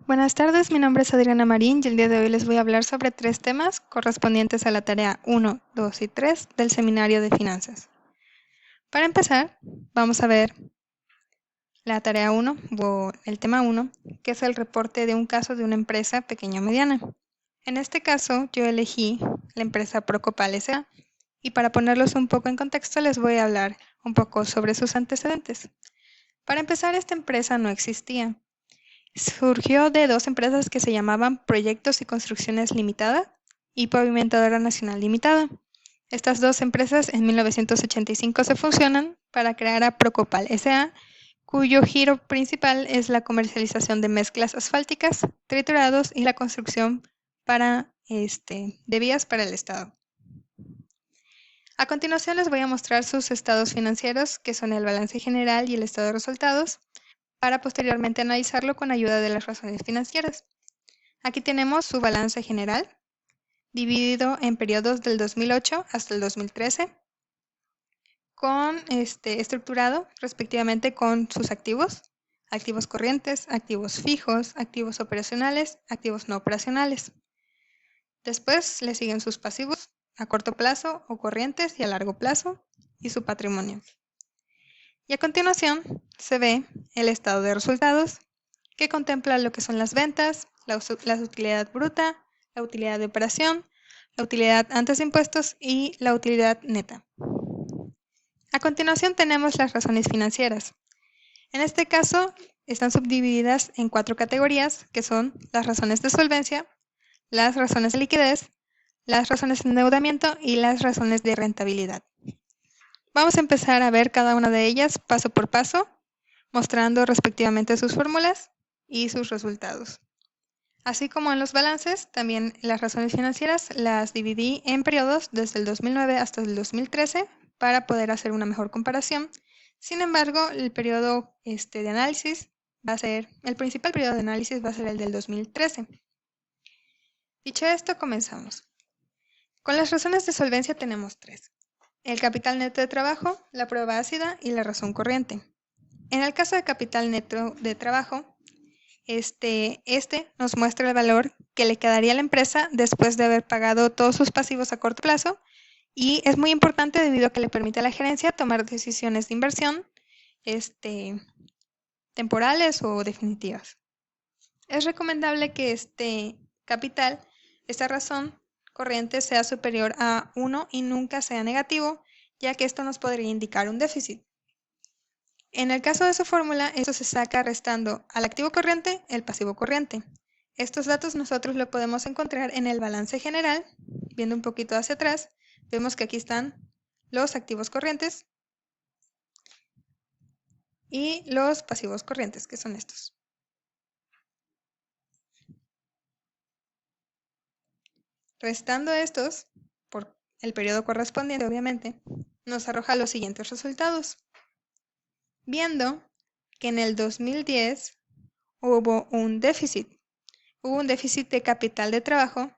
Buenas tardes, mi nombre es Adriana Marín y el día de hoy les voy a hablar sobre 3 temas correspondientes a la tarea 1, 2 y 3 del Seminario de Finanzas. Para empezar, vamos a ver la tarea 1 o el tema 1, que es el reporte de un caso de una empresa pequeña o mediana. En este caso, yo elegí la empresa Procopal S.A. y para ponerlos un poco en contexto les voy a hablar un poco sobre sus antecedentes. Para empezar, esta empresa no existía. Surgió de 2 empresas que se llamaban Proyectos y Construcciones Limitada y Pavimentadora Nacional Limitada. Estas 2 empresas en 1985 se fusionan para crear a Procopal S.A., cuyo giro principal es la comercialización de mezclas asfálticas, triturados y la construcción de vías para el Estado. A continuación les voy a mostrar sus estados financieros, que son el balance general y el estado de resultados, para posteriormente analizarlo con ayuda de las razones financieras. Aquí tenemos su balance general, dividido en periodos del 2008 hasta el 2013, estructurado respectivamente con sus activos, activos corrientes, activos fijos, activos operacionales, activos no operacionales. Después le siguen sus pasivos a corto plazo o corrientes y a largo plazo y su patrimonio. Y a continuación se ve el estado de resultados, que contempla lo que son las ventas, la utilidad bruta, la utilidad de operación, la utilidad antes de impuestos y la utilidad neta. A continuación tenemos las razones financieras. En este caso están subdivididas en 4 categorías, que son las razones de solvencia, las razones de liquidez, las razones de endeudamiento y las razones de rentabilidad. Vamos a empezar a ver cada una de ellas paso por paso, mostrando respectivamente sus fórmulas y sus resultados. Así como en los balances, también las razones financieras las dividí en periodos desde el 2009 hasta el 2013 para poder hacer una mejor comparación. Sin embargo, el periodo de análisis el principal periodo de análisis va a ser el del 2013. Dicho esto, comenzamos. Con las razones de solvencia tenemos 3. El capital neto de trabajo, la prueba ácida y la razón corriente. En el caso de capital neto de trabajo, este nos muestra el valor que le quedaría a la empresa después de haber pagado todos sus pasivos a corto plazo y es muy importante debido a que le permite a la gerencia tomar decisiones de inversión temporales o definitivas. Es recomendable que esta razón corriente sea superior a 1 y nunca sea negativo, ya que esto nos podría indicar un déficit. En el caso de su fórmula, esto se saca restando al activo corriente el pasivo corriente. Estos datos nosotros lo podemos encontrar en el balance general. Viendo un poquito hacia atrás, vemos que aquí están los activos corrientes y los pasivos corrientes, que son estos. Restando estos, por el periodo correspondiente, obviamente, nos arroja los siguientes resultados. Viendo que en el 2010 hubo un déficit de capital de trabajo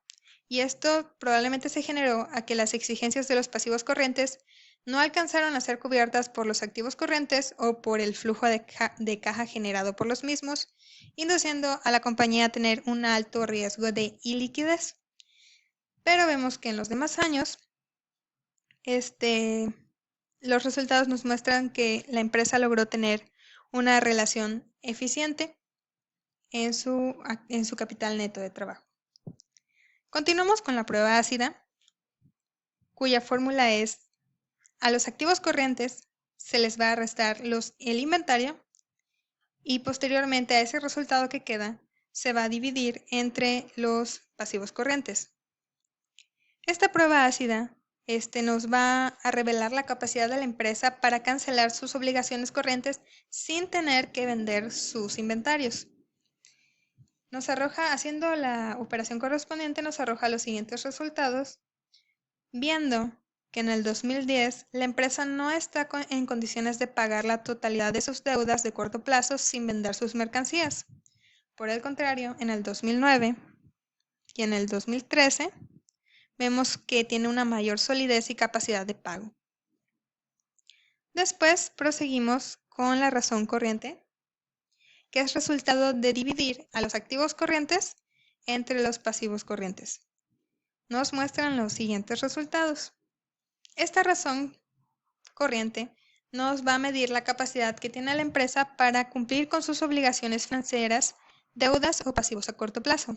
y esto probablemente se generó a que las exigencias de los pasivos corrientes no alcanzaron a ser cubiertas por los activos corrientes o por el flujo de caja generado por los mismos, induciendo a la compañía a tener un alto riesgo de iliquidez. Pero vemos que en los demás años, los resultados nos muestran que la empresa logró tener una relación eficiente en su capital neto de trabajo. Continuamos con la prueba ácida, cuya fórmula es: a los activos corrientes se les va a restar el inventario y posteriormente a ese resultado que queda se va a dividir entre los pasivos corrientes. Esta prueba ácida nos va a revelar la capacidad de la empresa para cancelar sus obligaciones corrientes sin tener que vender sus inventarios. Nos arroja, haciendo la operación correspondiente, nos arroja los siguientes resultados, viendo que en el 2010 la empresa no está en condiciones de pagar la totalidad de sus deudas de corto plazo sin vender sus mercancías. Por el contrario, en el 2009 y en el 2013 vemos que tiene una mayor solidez y capacidad de pago. Después proseguimos con la razón corriente, que es resultado de dividir a los activos corrientes entre los pasivos corrientes. Nos muestran los siguientes resultados. Esta razón corriente nos va a medir la capacidad que tiene la empresa para cumplir con sus obligaciones financieras, deudas o pasivos a corto plazo.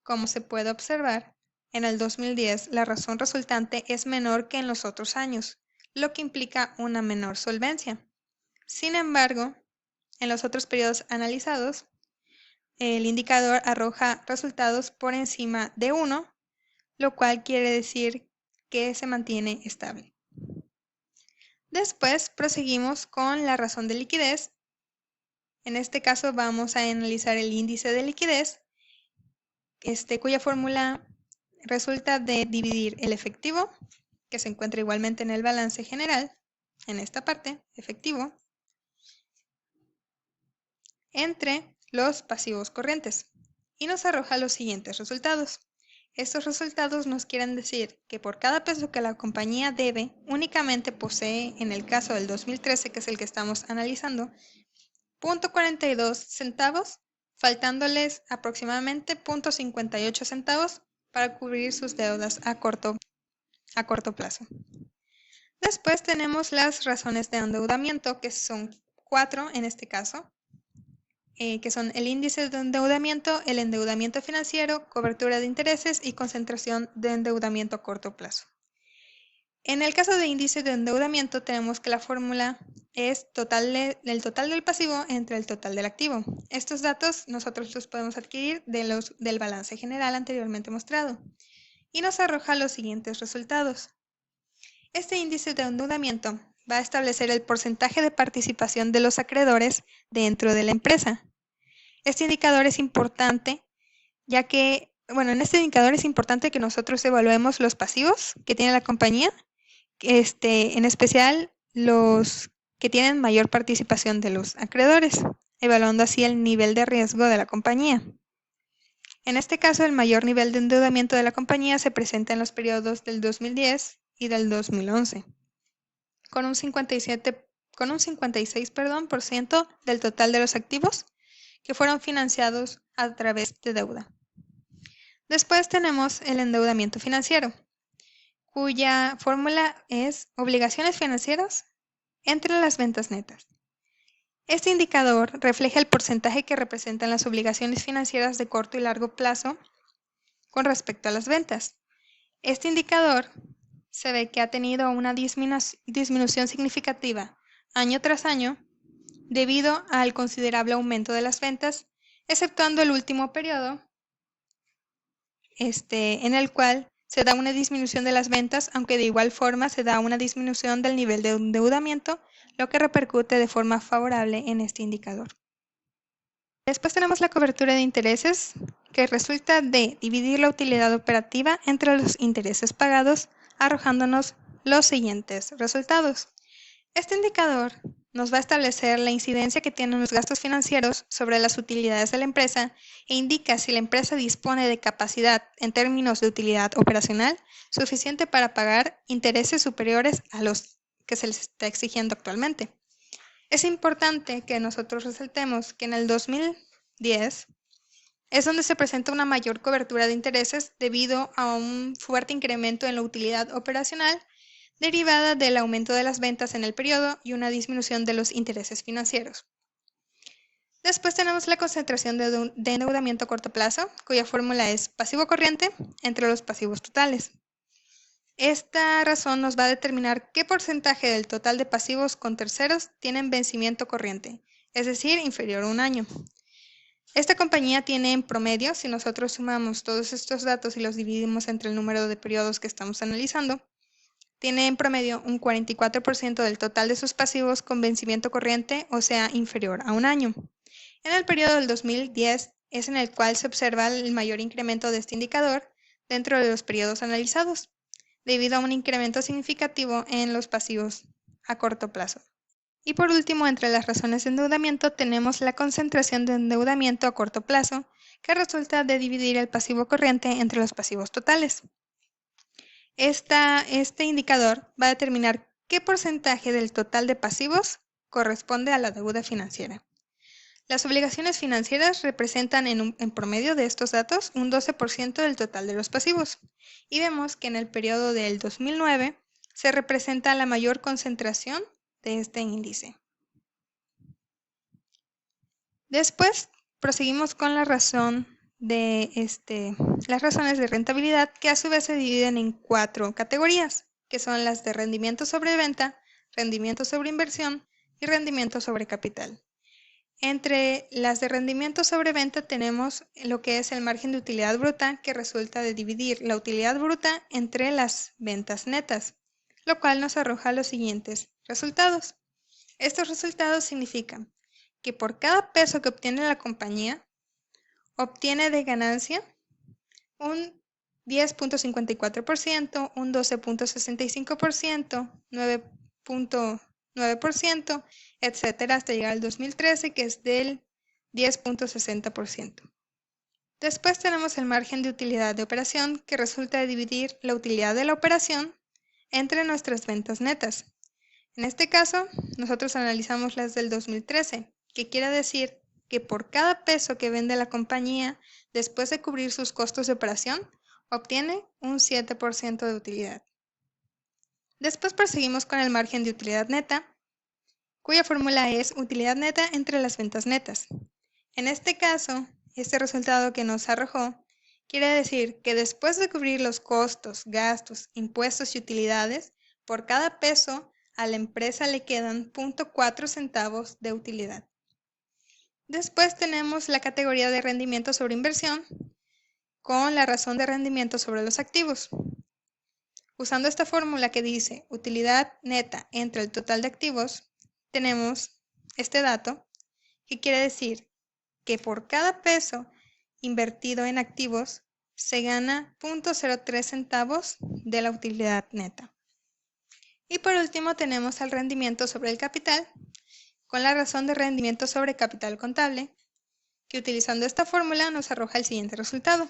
Como se puede observar, en el 2010 la razón resultante es menor que en los otros años, lo que implica una menor solvencia. Sin embargo, en los otros periodos analizados, el indicador arroja resultados por encima de 1, lo cual quiere decir que se mantiene estable. Después proseguimos con la razón de liquidez. En este caso vamos a analizar el índice de liquidez, cuya fórmula resulta de dividir el efectivo, que se encuentra igualmente en el balance general, en esta parte, efectivo, entre los pasivos corrientes, y nos arroja los siguientes resultados. Estos resultados nos quieren decir que por cada peso que la compañía debe, únicamente posee, en el caso del 2013, que es el que estamos analizando, 0.42 centavos, faltándoles aproximadamente 0.58 centavos para cubrir sus deudas a corto plazo. Después tenemos las razones de endeudamiento, que son 4 en este caso, que son el índice de endeudamiento, el endeudamiento financiero, cobertura de intereses y concentración de endeudamiento a corto plazo. En el caso de índice de endeudamiento tenemos que la fórmula es el total del pasivo entre el total del activo. Estos datos nosotros los podemos adquirir del balance general anteriormente mostrado y nos arroja los siguientes resultados. Este índice de endeudamiento va a establecer el porcentaje de participación de los acreedores dentro de la empresa. Este indicador es importante, ya que, en este indicador es importante que nosotros evaluemos los pasivos que tiene la compañía, en especial los que tienen mayor participación de los acreedores, evaluando así el nivel de riesgo de la compañía. En este caso, el mayor nivel de endeudamiento de la compañía se presenta en los periodos del 2010 y del 2011, con un 56% del total de los activos que fueron financiados a través de deuda. Después tenemos el endeudamiento financiero, cuya fórmula es obligaciones financieras entre las ventas netas. Este indicador refleja el porcentaje que representan las obligaciones financieras de corto y largo plazo con respecto a las ventas. Este indicador se ve que ha tenido una disminución significativa año tras año debido al considerable aumento de las ventas, exceptuando el último periodo, en el cual se da una disminución de las ventas, aunque de igual forma se da una disminución del nivel de endeudamiento, lo que repercute de forma favorable en este indicador. Después tenemos la cobertura de intereses, que resulta de dividir la utilidad operativa entre los intereses pagados, arrojándonos los siguientes resultados. Este indicador nos va a establecer la incidencia que tienen los gastos financieros sobre las utilidades de la empresa e indica si la empresa dispone de capacidad en términos de utilidad operacional suficiente para pagar intereses superiores a los que se les está exigiendo actualmente. Es importante que nosotros resaltemos que en el 2010 es donde se presenta una mayor cobertura de intereses debido a un fuerte incremento en la utilidad operacional derivada del aumento de las ventas en el periodo y una disminución de los intereses financieros. Después tenemos la concentración de endeudamiento a corto plazo, cuya fórmula es pasivo corriente entre los pasivos totales. Esta razón nos va a determinar qué porcentaje del total de pasivos con terceros tienen vencimiento corriente, es decir, inferior a un año. Esta compañía tiene en promedio, si nosotros sumamos todos estos datos y los dividimos entre el número de periodos que estamos analizando, tiene en promedio un 44% del total de sus pasivos con vencimiento corriente, o sea, inferior a un año. En el periodo del 2010 es en el cual se observa el mayor incremento de este indicador dentro de los periodos analizados, debido a un incremento significativo en los pasivos a corto plazo. Y por último, entre las razones de endeudamiento tenemos la concentración de endeudamiento a corto plazo, que resulta de dividir el pasivo corriente entre los pasivos totales. Este indicador va a determinar qué porcentaje del total de pasivos corresponde a la deuda financiera. Las obligaciones financieras representan en promedio de estos datos un 12% del total de los pasivos. Y vemos que en el periodo del 2009 se representa la mayor concentración de este índice. Después proseguimos con la razón las razones de rentabilidad, que a su vez se dividen en 4 categorías, que son las de rendimiento sobre venta, rendimiento sobre inversión y rendimiento sobre capital. Entre las de rendimiento sobre venta tenemos lo que es el margen de utilidad bruta, que resulta de dividir la utilidad bruta entre las ventas netas, lo cual nos arroja los siguientes resultados. Estos resultados significan que por cada peso que obtiene la compañía, obtiene de ganancia un 10.54%, un 12.65%, 9.9%, etcétera, hasta llegar al 2013, que es del 10.60%. Después tenemos el margen de utilidad de operación, que resulta de dividir la utilidad de la operación entre nuestras ventas netas. En este caso, nosotros analizamos las del 2013, que quiere decir que por cada peso que vende la compañía, después de cubrir sus costos de operación, obtiene un 7% de utilidad. Después proseguimos con el margen de utilidad neta, cuya fórmula es utilidad neta entre las ventas netas. En este caso, este resultado que nos arrojó quiere decir que después de cubrir los costos, gastos, impuestos y utilidades, por cada peso a la empresa le quedan 0.4 centavos de utilidad. Después tenemos la categoría de rendimiento sobre inversión con la razón de rendimiento sobre los activos. Usando esta fórmula que dice utilidad neta entre el total de activos, tenemos este dato que quiere decir que por cada peso invertido en activos se gana 0.03 centavos de la utilidad neta. Y por último tenemos el rendimiento sobre el capital con la razón de rendimiento sobre capital contable, que utilizando esta fórmula nos arroja el siguiente resultado,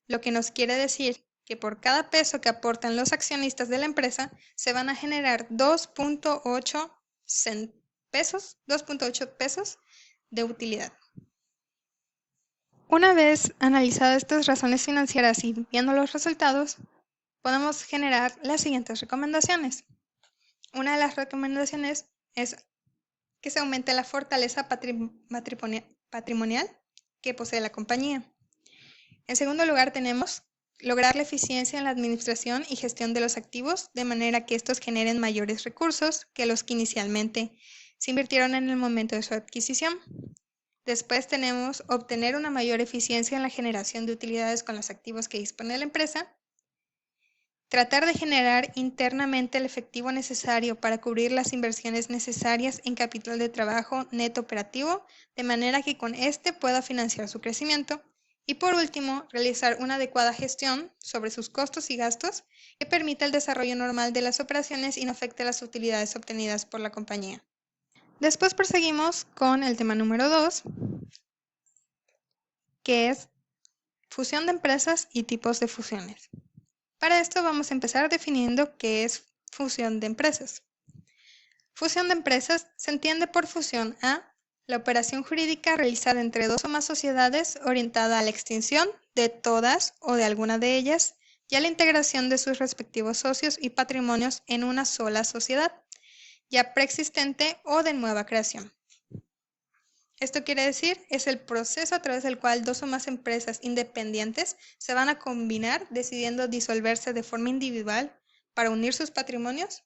lo que nos quiere decir que por cada peso que aportan los accionistas de la empresa se van a generar 2.8 pesos de utilidad. Una vez analizadas estas razones financieras y viendo los resultados, podemos generar las siguientes recomendaciones. Una de las recomendaciones es que se aumente la fortaleza patrimonial que posee la compañía. En segundo lugar, tenemos lograr la eficiencia en la administración y gestión de los activos, de manera que estos generen mayores recursos que los que inicialmente se invirtieron en el momento de su adquisición. Después tenemos obtener una mayor eficiencia en la generación de utilidades con los activos que dispone la empresa. Tratar de generar internamente el efectivo necesario para cubrir las inversiones necesarias en capital de trabajo neto operativo, de manera que con este pueda financiar su crecimiento. Y por último, realizar una adecuada gestión sobre sus costos y gastos que permita el desarrollo normal de las operaciones y no afecte las utilidades obtenidas por la compañía. Después proseguimos con el tema número 2, que es fusión de empresas y tipos de fusiones. Para esto vamos a empezar definiendo qué es fusión de empresas. Fusión de empresas se entiende por fusión a la operación jurídica realizada entre dos o más sociedades orientada a la extinción de todas o de alguna de ellas y a la integración de sus respectivos socios y patrimonios en una sola sociedad, ya preexistente o de nueva creación. Esto quiere decir, es el proceso a través del cual dos o más empresas independientes se van a combinar decidiendo disolverse de forma individual para unir sus patrimonios.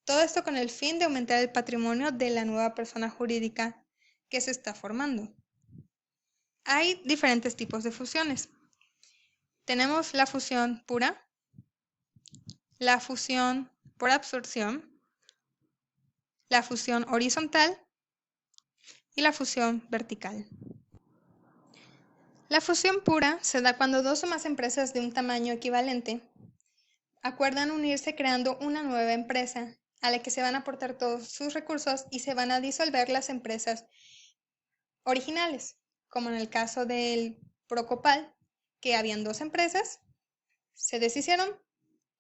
Todo esto con el fin de aumentar el patrimonio de la nueva persona jurídica que se está formando. Hay diferentes tipos de fusiones. Tenemos la fusión pura, la fusión por absorción, la fusión horizontal y la fusión vertical. La fusión pura se da cuando dos o más empresas de un tamaño equivalente acuerdan unirse creando una nueva empresa a la que se van a aportar todos sus recursos y se van a disolver las empresas originales, como en el caso del Procopal, que habían dos empresas, se deshicieron,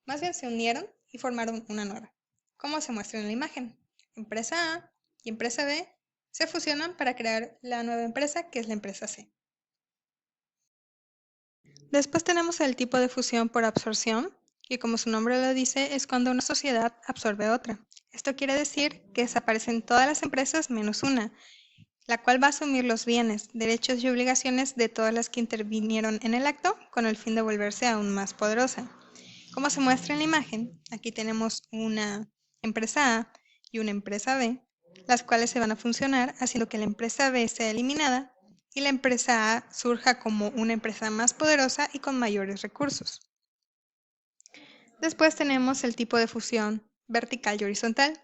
más bien se unieron y formaron una nueva, como se muestra en la imagen. Empresa A y empresa B se fusionan para crear la nueva empresa, que es la empresa C. Después tenemos el tipo de fusión por absorción, que como su nombre lo dice, es cuando una sociedad absorbe a otra. Esto quiere decir que desaparecen todas las empresas menos una, la cual va a asumir los bienes, derechos y obligaciones de todas las que intervinieron en el acto con el fin de volverse aún más poderosa. Como se muestra en la imagen, aquí tenemos una empresa A y una empresa B, las cuales se van a funcionar haciendo que la empresa B sea eliminada y la empresa A surja como una empresa más poderosa y con mayores recursos. Después tenemos el tipo de fusión vertical y horizontal.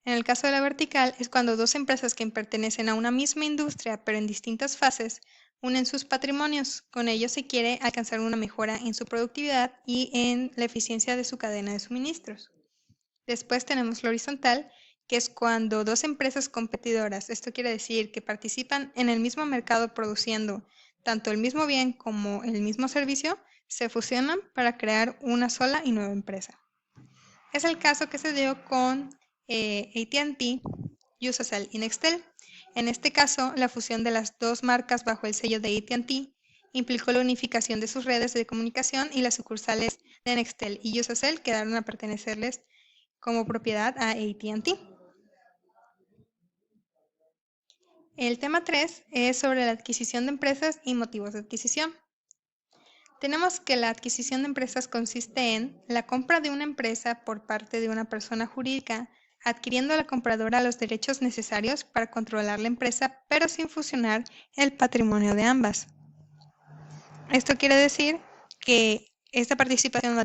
En el caso de la vertical es cuando dos empresas que pertenecen a una misma industria pero en distintas fases unen sus patrimonios. Con ello se quiere alcanzar una mejora en su productividad y en la eficiencia de su cadena de suministros. Después tenemos la horizontal, que es cuando dos empresas competidoras, esto quiere decir que participan en el mismo mercado produciendo tanto el mismo bien como el mismo servicio, se fusionan para crear una sola y nueva empresa. Es el caso que se dio con AT&T, Usacell y Nextel. En este caso, la fusión de las dos marcas bajo el sello de AT&T implicó la unificación de sus redes de comunicación y las sucursales de Nextel y Usacell quedaron a pertenecerles como propiedad a AT&T. El tema 3 es sobre la adquisición de empresas y motivos de adquisición. Tenemos que la adquisición de empresas consiste en la compra de una empresa por parte de una persona jurídica, adquiriendo a la compradora los derechos necesarios para controlar la empresa, pero sin fusionar el patrimonio de ambas. Esto quiere decir que esta participación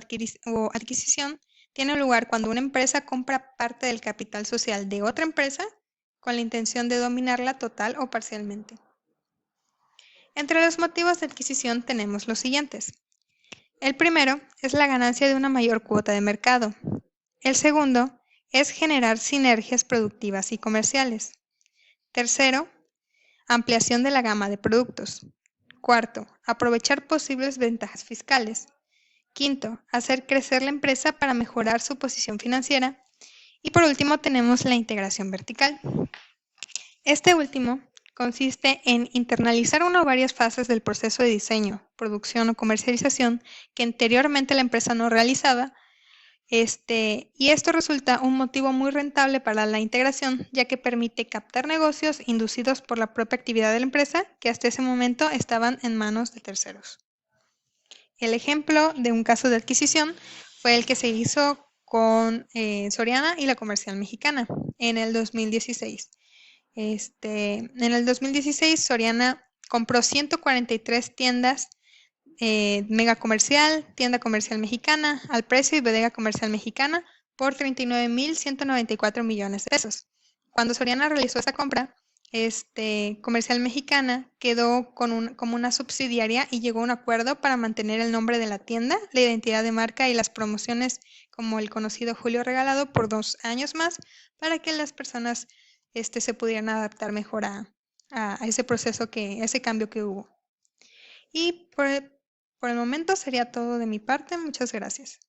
o adquisición tiene lugar cuando una empresa compra parte del capital social de otra empresa con la intención de dominarla total o parcialmente. Entre los motivos de adquisición tenemos los siguientes. El primero es la ganancia de una mayor cuota de mercado. El segundo es generar sinergias productivas y comerciales. Tercero, ampliación de la gama de productos. Cuarto, aprovechar posibles ventajas fiscales. Quinto, hacer crecer la empresa para mejorar su posición financiera. Y por último tenemos la integración vertical. Este último consiste en internalizar una o varias fases del proceso de diseño, producción o comercialización que anteriormente la empresa no realizaba, y esto resulta un motivo muy rentable para la integración, ya que permite captar negocios inducidos por la propia actividad de la empresa que hasta ese momento estaban en manos de terceros. El ejemplo de un caso de adquisición fue el que se hizo con Soriana y la Comercial Mexicana en el 2016. En el 2016, Soriana compró 143 tiendas, Mega Comercial, Tienda Comercial Mexicana, Alprecio y Bodega Comercial Mexicana por 39.194 millones de pesos. Cuando Soriana realizó esta compra, Comercial Mexicana quedó como una subsidiaria y llegó a un acuerdo para mantener el nombre de la tienda, la identidad de marca y las promociones como el conocido Julio Regalado por 2 años más para que las personas se pudieran adaptar mejor a ese proceso, ese cambio que hubo. Y por el momento sería todo de mi parte. Muchas gracias.